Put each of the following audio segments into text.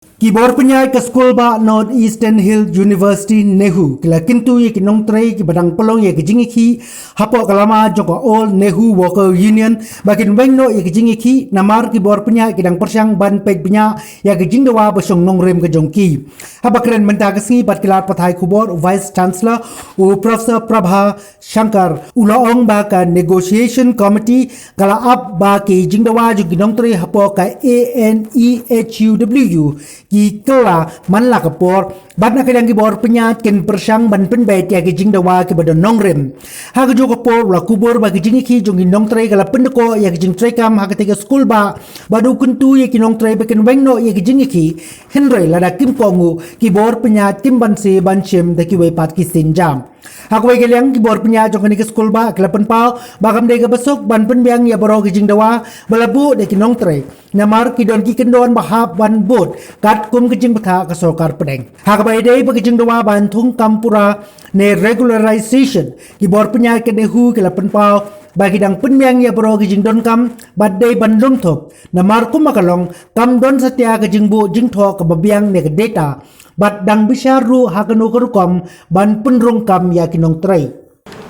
Khubor pyniaid ke school ba North Eastern Hill University NEHU kila Kyntu ye ki nongtrei ki badang pelong ye ki jingiakhih hapo kalama joko all NEHU Worker Union bakin weng no ye ki jingiakhih namar Khubor pyniaid ki dang persyang ban pej pnya ya ki jingdawa besong nongrem ke jongki habakren menta ke sngi bat kilat pathai Khubor Vice Chancellor u Professor Prabha Shankar ulaong ba ka negotiation committee kala up ba ki jingdawa ju ki nongtrei hapo ka ANEHUWU ki kela man la kapor bat na kadang Khubor pyniaid ken persyang ban penbet ya ki jingdawa ki badon nongrem ha ki jo kapor la Khubor ba ki jingiakhih jong ki nongtrei kala pendeko ya ki jingtrei kam ha ketiga school ba badu Kyntu ye ki nongtrei beken weng no ye ki jingiakhih henry la da kim kongu Khubor pyniaid kim ban se ban chem da ki we pat ki sinjam Hakwe kaliang Khubor pyniaid jong ke school ba kelapan pau bakam de ke besok ban penbiang ya boro ki jingdawa balabu de ki nongtrei namar ki don ki kendon bahap ban bot kat kum ke jing patha ka sarkar pedeng hakbai de ba ki jingdawa ban thung kampura ne regularization Khubor pyniaid ke NEHU kelapan pau bagi dang penbiang ya boro ki jingdon kam badai bandung thop namar kum makalong kam don satya ke jingbu jingtho ke babiang ne ke data bat dang bisharu hakanu kerukom ban penrung kam ya ki nongtrei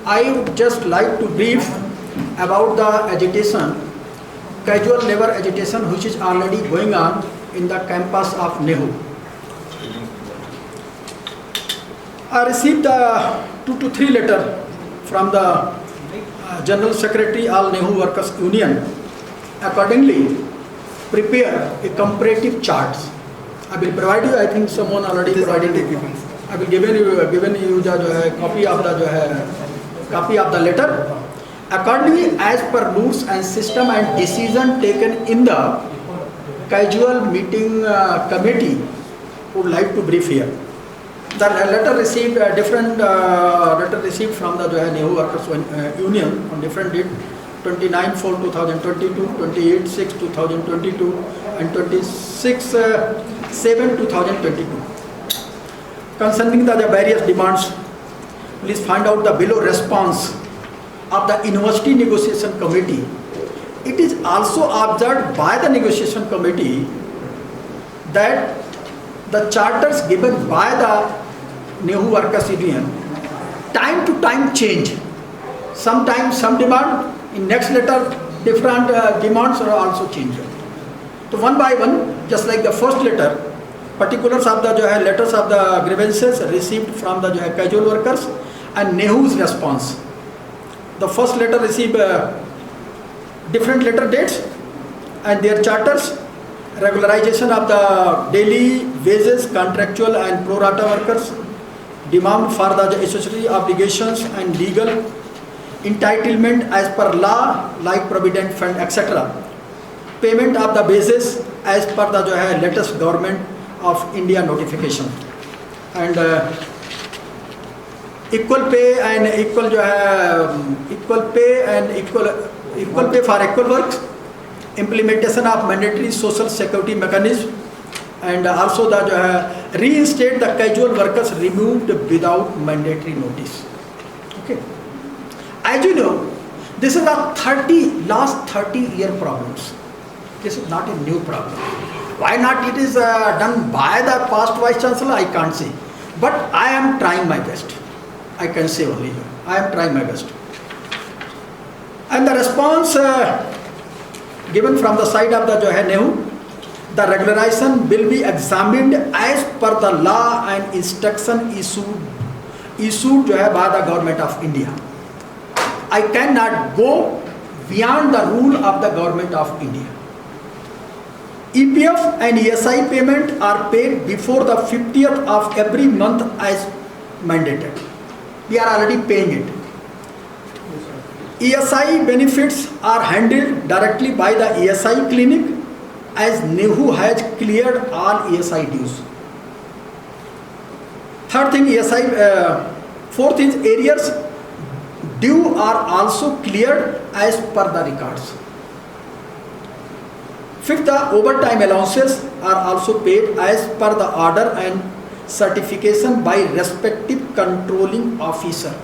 I would just like to brief about the agitation, casual labor agitation which is already going on in the campus of NEHU. I received 2 to 3 letters from the General Secretary all NEHU Workers Union. Accordingly, prepare a comparative charts. I will provide you, I think someone already provided it. I will given you the copy of the letter. Accordingly, as per rules and system and decision taken in the casual meeting committee, would like to brief here. The letter received different letter received from the NEHU Workers Union on different date, 29/4/2022, 28/6/2022, and 26/7/2022. Concerning the various demands, please find out the below response of the University Negotiation Committee. It is also observed by the Negotiation Committee that the charters given by the NEHU Workers Union time to time change. Sometimes some demand, in next letter different demands are also changed. So one by one, just like the first letter, particulars of the letters of the grievances received from the casual workers and NEHU's response. The first letter received different letter dates and their charters, regularization of the daily wages, contractual and pro rata workers, demand for the accessory obligations and legal entitlement as per law like provident fund, etc. Payment of the basis as per the latest government of India notification, and equal pay and equal pay for equal work, implementation of mandatory social security mechanism, and also the reinstate the casual workers removed without mandatory notice. Okay, as you know, this is a last 30-year problems. This is not a new problem. Why not it is done by the past Vice Chancellor, I can't say. But I am trying my best. I can say only, I am trying my best. And the response given from the side of the NEHU, the regularization will be examined as per the law and instruction issued by the government of India. I cannot go beyond the rule of the government of India. EPF and ESI payment are paid before the 50th of every month as mandated. We are already paying it. ESI benefits are handled directly by the ESI clinic as NEHU has cleared all ESI dues. Fourth is arrears due are also cleared as per the records. Fifth, the overtime allowances are also paid as per the order and certification by respective controlling officer.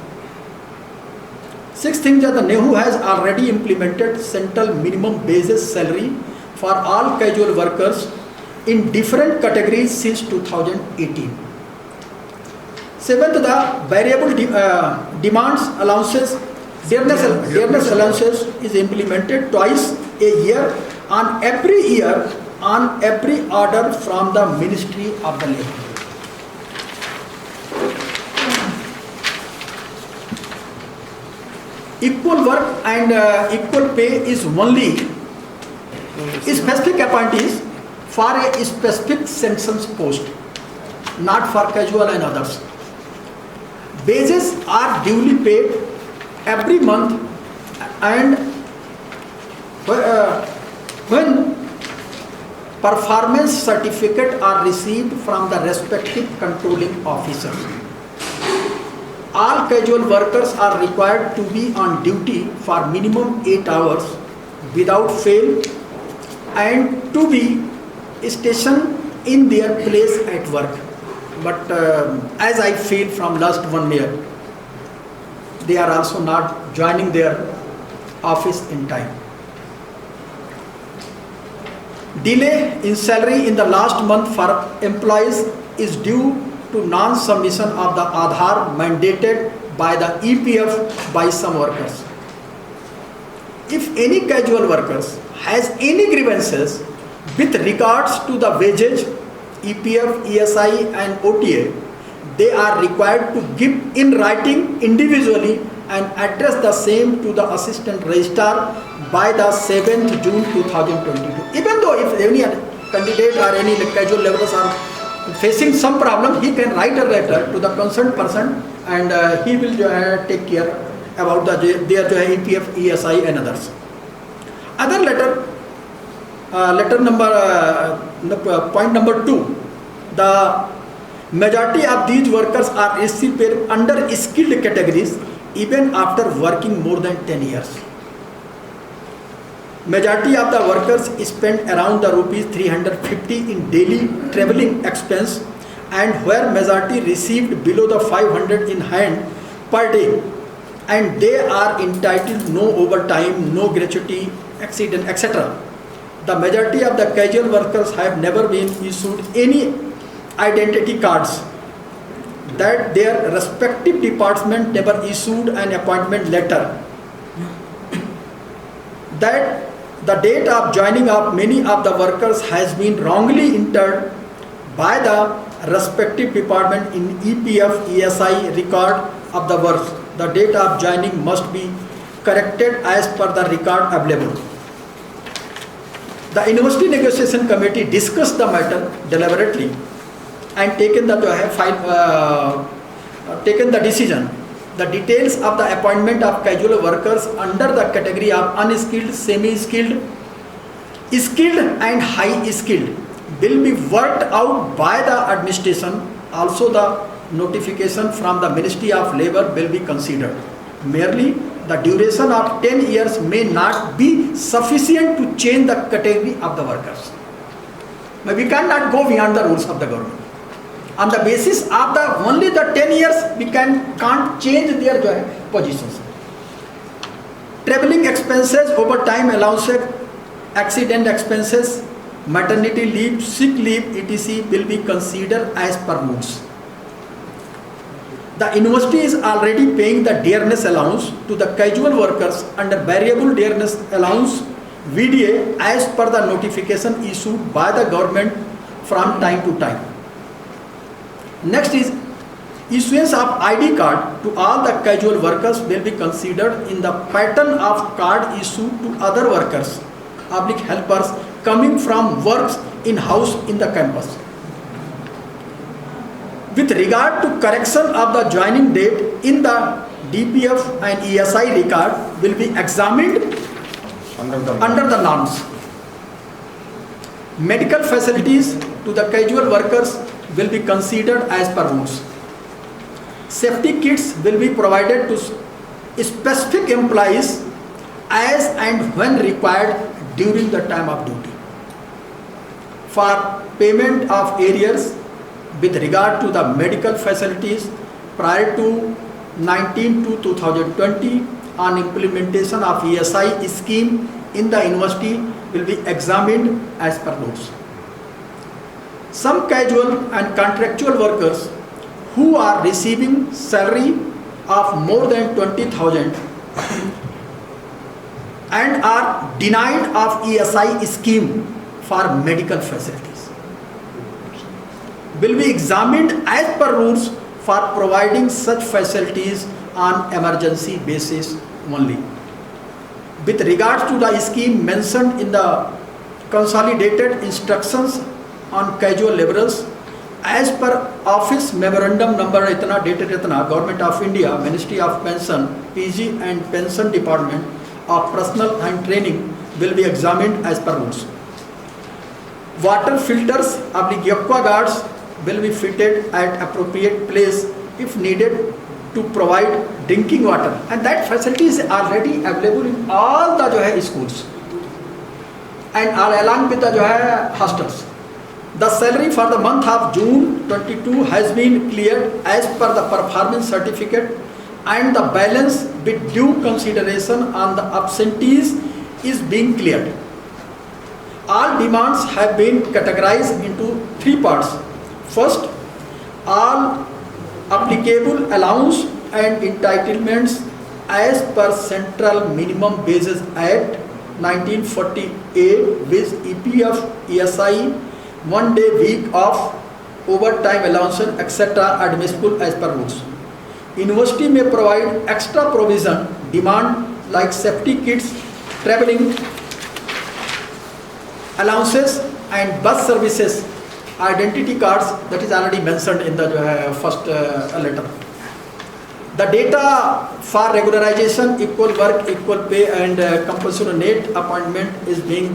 Sixth thing that the NEHU has already implemented central minimum basis salary for all casual workers in different categories since 2018. Seventh, the variable demands allowances, dearness allowances is implemented twice a year on every order from the Ministry of the Labour. Equal work and equal pay is only specific appointees for a specific census post, not for casual and others. Wages are duly paid every month, and when performance certificates are received from the respective controlling officers. All casual workers are required to be on duty for minimum 8 hours without fail and to be stationed in their place at work. But as I feel from last 1 year, they are also not joining their office in time. Delay in salary in the last month for employees is due to non-submission of the Aadhaar mandated by the EPF by some workers. If any casual workers has any grievances with regards to the wages, EPF, ESI and OTA, they are required to give in writing individually and address the same to the Assistant Registrar by the 7th June 2022. Even though if any candidate or any casual laborers are facing some problem, he can write a letter to the concerned person and he will take care about their EPF, ESI and others. Other point number 2, the majority of these workers are received under skilled categories even after working more than 10 years. Majority of the workers spend around the rupees 350 in daily travelling expense, and where majority received below the 500 in hand per day, and they are entitled no overtime, no gratuity, accident, etc. The majority of the casual workers have never been issued any identity cards, that their respective department never issued an appointment letter, that the date of joining of many of the workers has been wrongly entered by the respective department in EPF, ESI record of the work. The date of joining must be corrected as per the record available. The University Negotiation Committee discussed the matter deliberately and taken the decision. The details of the appointment of casual workers under the category of unskilled, semi-skilled, skilled and high-skilled will be worked out by the administration. Also, the notification from the Ministry of Labour will be considered. Merely the duration of 10 years may not be sufficient to change the category of the workers. But we cannot go beyond the rules of the government. On the basis of only the 10 years, we can't change their positions. Travelling expenses, overtime allowances, accident expenses, maternity leave, sick leave, etc. will be considered as per rules. The university is already paying the dearness allowance to the casual workers under variable dearness allowance VDA as per the notification issued by the government from time to time. Next is issuance of ID card to all the casual workers will be considered in the pattern of card issued to other workers, public helpers coming from works in-house in the campus. With regard to correction of the joining date in the DPF and ESI record will be examined under the norms. Medical facilities to the casual workers will be considered as per rules. Safety kits will be provided to specific employees as and when required during the time of duty. For payment of arrears with regard to the medical facilities prior to 19/2/2020 on implementation of ESI scheme in the university will be examined as per rules. some casual and contractual workers who are receiving salary of more than 20,000 and are denied of ESI scheme for medical facilities will be examined as per rules for providing such facilities on emergency basis only. With regards to the scheme mentioned in the consolidated instructions on casual laborers, as per office memorandum number itna dated itna, Government of India, Ministry of Pension, PG and Pension Department of Personnel and Training will be examined as per rules. Water filters aqua guards will be fitted at appropriate place if needed to provide drinking water, and that facility is already available in all the schools and along with the hostels. The salary for the month of June 22 has been cleared as per the performance certificate, and the balance with due consideration on the absentees is being cleared. All demands have been categorized into three parts. First, all applicable allowance and entitlements as per Central Minimum Wages Act 1948 with EPF, ESI, 1 day week off, overtime allowance, etc. admissible as per rules. University may provide extra provision demand like safety kits, traveling allowances and bus services, identity cards, that is already mentioned in the first letter. The data for regularization, equal work, equal pay and compulsory net appointment is being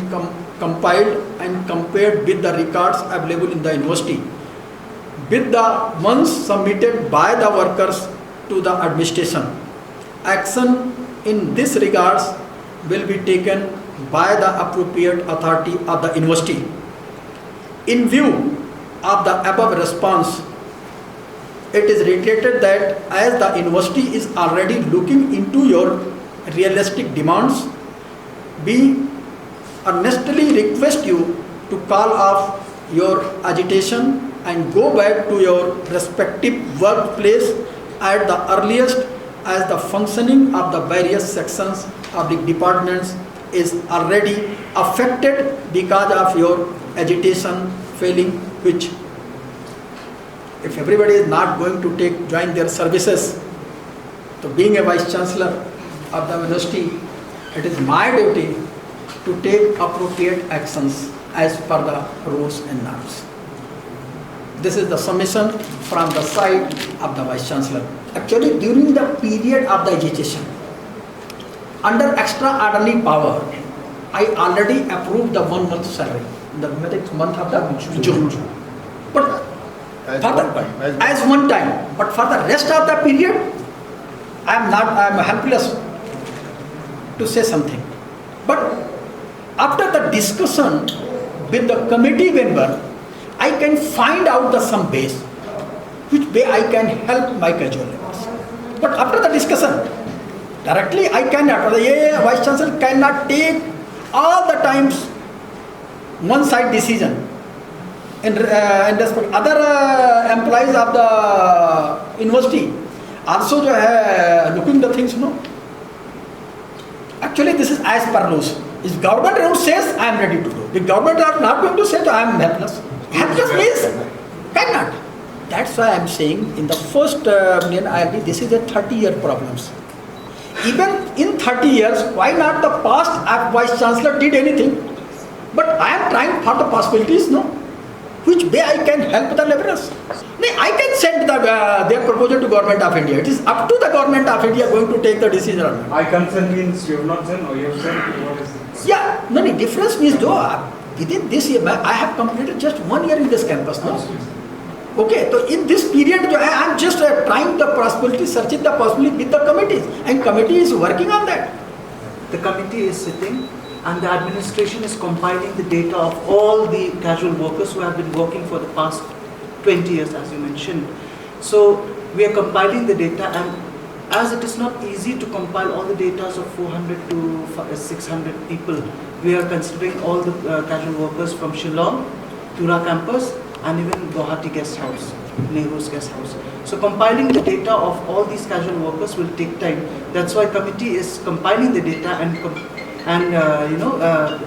compiled and compared with the records available in the university with the ones submitted by the workers to the administration. Action in this regards will be taken by the appropriate authority of the university. In view of the above response, it is reiterated that as the university is already looking into your realistic demands, we earnestly request you to call off your agitation and go back to your respective workplace at the earliest, as the functioning of the various sections of the departments is already affected because of your agitation failing, which if everybody is not going to join their services, so being a Vice Chancellor of the University, it is my duty to take appropriate actions as per the rules and norms. This is the submission from the side of the Vice Chancellor. Actually, during the period of the agitation, under extraordinary power, I already approved the 1 month salary, the month of the June. But as one time, but for the rest of the period, I am helpless to say something. But after the discussion with the committee member, I can find out some ways which way I can help my casual laborers. But after the discussion, directly I cannot, the Vice Chancellor cannot take all the times one-side decision in respect other employees of the university also looking the things, Actually, this is as per rules. If government rules says, I am ready to go. If government are not going to say, I am helpless. Helpless means cannot. That's why I am saying in the first IRD, this is a 30-year problems. Even in 30 years, why not the past Vice Chancellor did anything? But I am trying for the possibilities, which way I can help the laborers. I can send their proposal to Government of India. It is up to the Government of India going to take the decision. I consent means you have not sent or you have sent? What is this? Yeah, no, difference means though, within this year, I have completed just 1 year in this campus. Okay, so in this period, I am just trying the possibility, searching the possibility with the committees, and committee is working on that. The committee is sitting and the administration is compiling the data of all the casual workers who have been working for the past 20 years, as you mentioned. So we are compiling the data, and as it is not easy to compile all the data of 400 to 600 people, we are considering all the casual workers from Shillong, Tura campus, and even Guwahati guest house, NEHU's guest house. So compiling the data of all these casual workers will take time. That's why committee is compiling the data and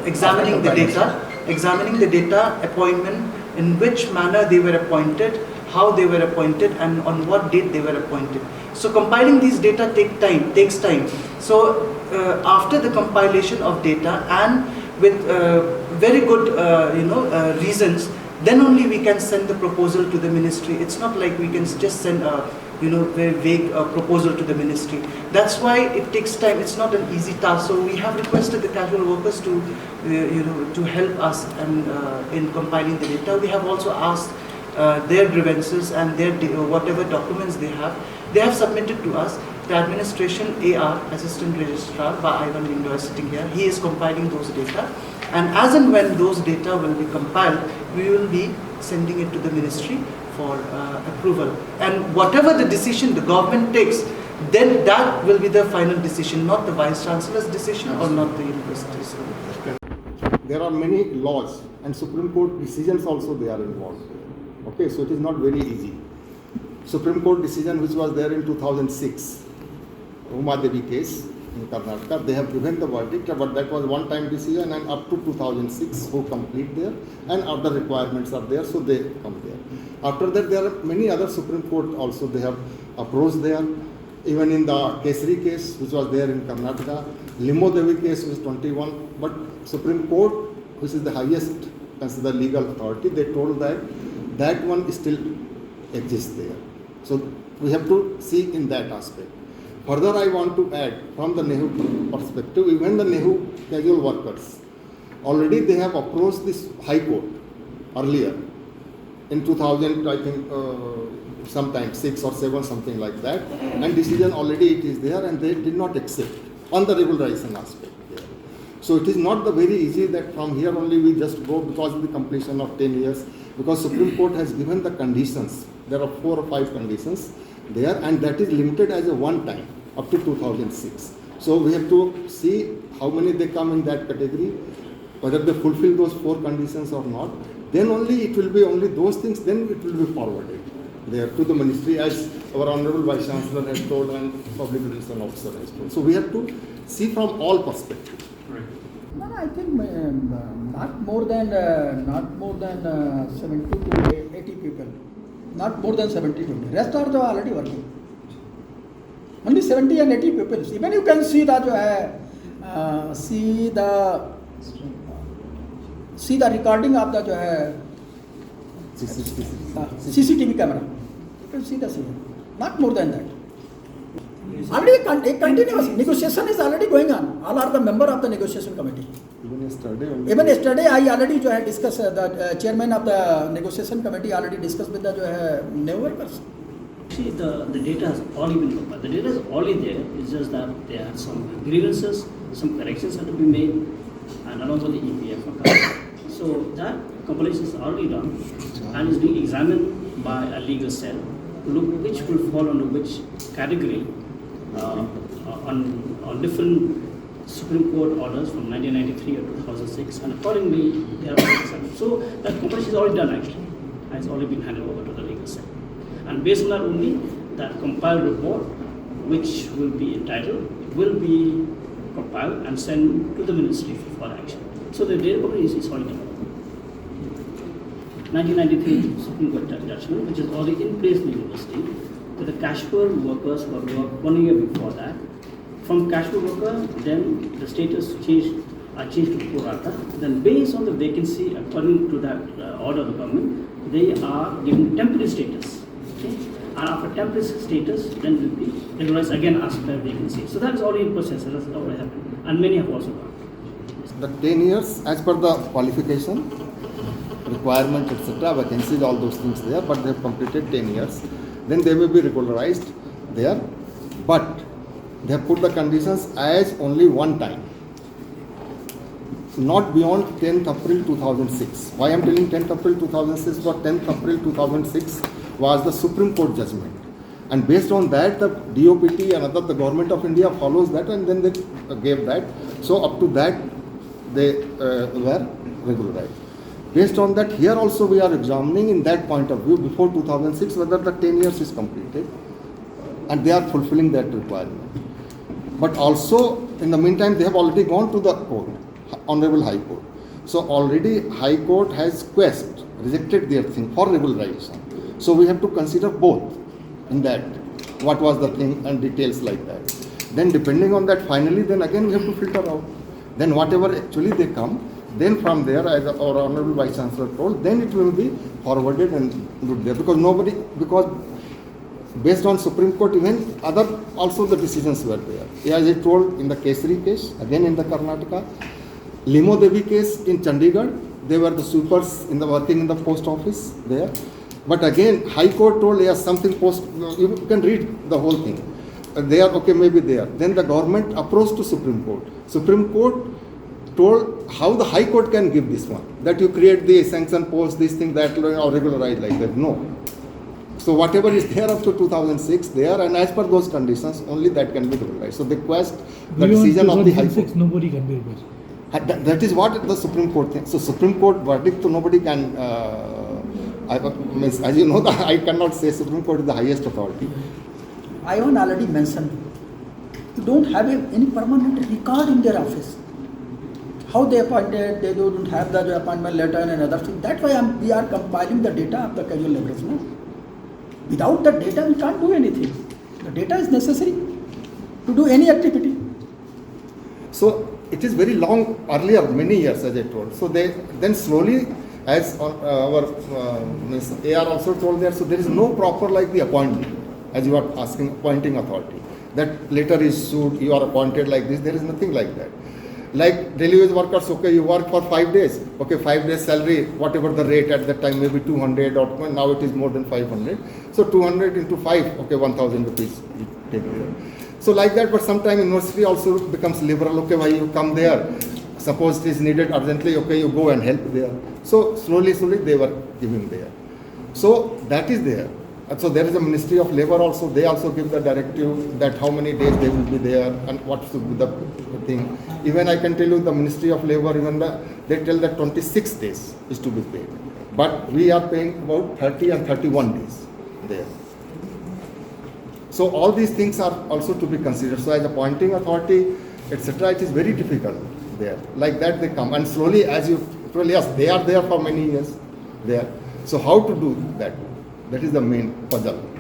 examining the data, appointment, in which manner they were appointed, how they were appointed, and on what date they were appointed. So compiling these data takes time. So after the compilation of data and with very good reasons, then only we can send the proposal to the ministry. It's not like we can just send a very vague proposal to the ministry. That's why it takes time. It's not an easy task. So we have requested the casual workers to to help us and in compiling the data. We have also asked their grievances and their whatever documents they have submitted to us. The administration AR, Assistant Registrar, by Ivan Lindo is sitting here. He is compiling those data, and as and when those data will be compiled, we will be sending it to the ministry for approval. And whatever the decision the government takes, then that will be the final decision, not the Vice Chancellor's decision or not the university's. There are many laws and Supreme Court decisions also they are involved. Okay, so it is not very easy. Supreme Court decision which was there in 2006, Uma Devi case in Karnataka, they have given the verdict, but that was one-time decision, and up to 2006 who complete there, and other requirements are there, so they come there. After that, there are many other Supreme Court also they have approached there. Even in the Kesari case which was there in Karnataka, Limo Devi case was 21, but Supreme Court, which is the highest considered legal authority, they told that that one still exists there. So we have to see in that aspect. Further, I want to add from the NEHU perspective, even the NEHU casual workers, already they have approached this High Court earlier in 2000, I think sometime 6 or 7, something like that, and decision already it is there, and they did not accept on the regularization aspect there. So it is not the very easy that from here only we just go because of the completion of 10 years, because Supreme Court has given the conditions. There are 4 or 5 conditions there, and that is limited as a one time up to 2006. So we have to see how many they come in that category, whether they fulfill those 4 conditions or not. Then only it will be only those things, then it will be forwarded there to the ministry, as our Honorable Vice Chancellor has told and Public Relations Officer has told. So we have to see from all perspectives. No, I think not more than 70 to 80 people. Not more than 70 to 80. Rest are already working. Only 70 and 80 people. Even you can see that see the recording of the CCTV camera. You can see the scene. Not more than that. Already a continuous negotiation is already going on. All are the member of the negotiation committee. Even yesterday I already discussed, the chairman of the negotiation committee already discussed with the NEHU workers. See, the data has already been compiled. The data is already there. It's just that there are some grievances, some corrections have to be made, and along with the EPF. So that compilation is already done and is being examined by a legal cell to look which will fall under which category on different Supreme Court orders from 1993 or 2006, and accordingly they are already examined. So that compilation is already done actually, and it's already been handed over to the legal cell. And based on that only, that compiled report, which will be entitled, will be compiled and sent to the ministry for action. So the data compilation is already done. 1993 Supreme Court judgment, which is already in place in the university, that the casual workers who have worked 1 year before that, from casual worker, then the status are changed to pro rata. Then based on the vacancy, according to that order of the government, they are given temporary status. Okay? And after temporary status, then will be regularized again as per vacancy. So that is already in process, and that's already happened. And many have also gone. The 10 years, as per the qualification, requirement, etc., vacancies, all those things there, but they have completed 10 years. Then they will be regularized there, but they have put the conditions as only one time, not beyond 10th April 2006. Why I am telling 10th April 2006? Because 10th April 2006 was the Supreme Court judgment, and based on that the DOPT and other, the Government of India follows that, and then they gave that. So up to that they were regularized. Based on that, here also we are examining in that point of view before 2006 whether the 10 years is completed and they are fulfilling that requirement. But also in the meantime they have already gone to the court, Honorable High Court. So already High Court has rejected their thing for regularization. So we have to consider both in that, what was the thing and details like that. Then depending on that finally, then again we have to filter out. Then whatever actually they come, then from there, as our Honorable Vice Chancellor told, then it will be forwarded and put there. Because based on Supreme Court, even other also the decisions were there. As I told in the Kesari case, again in the Karnataka, Limo Devi case in Chandigarh, they were the sweepers working in the post office there. But again, High Court told, yes, something you can read the whole thing. They are okay, maybe they are. Then the government approached to Supreme Court. Supreme Court told how the High Court can give this one, that you create the sanction post, this thing, that, or regularize like that. No. So whatever is there up to 2006 there, and as per those conditions, only that can be regularized. So they quest the decision of the High Court. Nobody can be replaced. That is what the Supreme Court thinks. So Supreme Court verdict, so nobody can, as you know, I cannot say Supreme Court is the highest authority. I have already mentioned, you don't have any permanent record in their office. How they appointed, they don't have the appointment letter and other things. That's why we are compiling the data of the casual laborers. No? Without the data, we can't do anything. The data is necessary to do any activity. So it is very long, earlier, many years, as I told. So then slowly, as our AR also told there, so there is no proper like the appointment, as you are asking, appointing authority. That later is sued, you are appointed like this, there is nothing like that. Like daily wage workers, okay, you work for 5 days, okay, 5 days salary, whatever the rate at that time, maybe 200 or now it is more than 500. So 200 into 5, okay, 1000 rupees you take there. So like that, but sometime university also becomes liberal, okay, why you come there, suppose it is needed urgently, okay, you go and help there. So slowly they were giving there. So that is there. And so there is a Ministry of Labour also, they also give the directive that how many days they will be there and what should be the thing. Even I can tell you the Ministry of Labour, even they tell that 26 days is to be paid. But we are paying about 30 and 31 days there. So all these things are also to be considered. So as appointing authority, etc., it is very difficult there. Like that they come and slowly, as you told, yes, they are there for many years there. So how to do that? That is the main puzzle